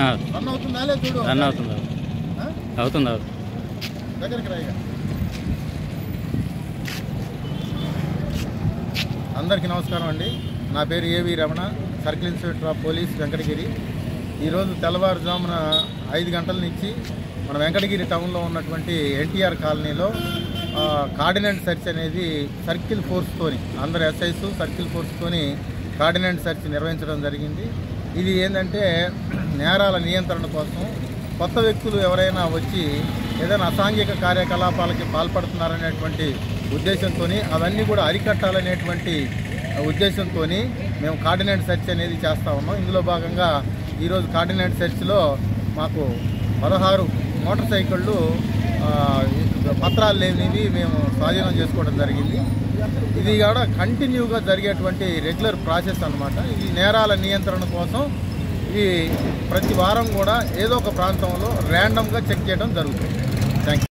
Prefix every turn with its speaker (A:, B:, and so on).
A: Run అవుతుందా లేదు చూడు.
B: రన్ అవుతుంది అవుతుంది
A: దగ్గరికి రాయిగా. అందరికీ నమస్కారం అండి. నా పేరు ఏవి Ramana, circle inspector of police Venkatagiri. ఈరోజు తెల్లవారుజామున 5 గంటల నుంచి మన వెంకటగిరి టౌన్లో ఉన్నటువంటి ఎన్టీఆర్ కాలనీలో కార్డినెంట్ సెర్చ్ అనేది సర్కిల్ ఫోర్స్తోని, అందరు ఎస్ఐస్ సర్కిల్ ఫోర్స్తోని కార్డినెంట్ సెర్చ్ నిర్వహించడం జరిగింది. ఇది ఏంటంటే నేరాల నియంత్రణ కోసం కొత్త వ్యక్తులు ఎవరైనా వచ్చి ఏదైనా అసాంఘిక కార్యకలాపాలకి పాల్పడుతున్నారనేటువంటి ఉద్దేశంతో అవన్నీ కూడా అరికట్టాలనేటువంటి ఉద్దేశంతో మేము కార్డినెంట్ సెర్చ్ అనేది చేస్తూ ఉన్నాం. ఇందులో భాగంగా ఈరోజు కార్డినెంట్ సెర్చ్లో మాకు 16 మోటార్ సైకిళ్ళు పత్రాలు లేనివి మేము స్వాధీనం చేసుకోవడం జరిగింది. ఇది కూడా కంటిన్యూగా జరిగేటువంటి రెగ్యులర్ ప్రాసెస్ అన్నమాట. ఇది నేరాల నియంత్రణ కోసం ఈ ప్రతి వారం కూడా ఏదో ఒక ప్రాంతంలో ర్యాండమ్గా చెక్ చేయడం జరుగుతుంది. Thank you.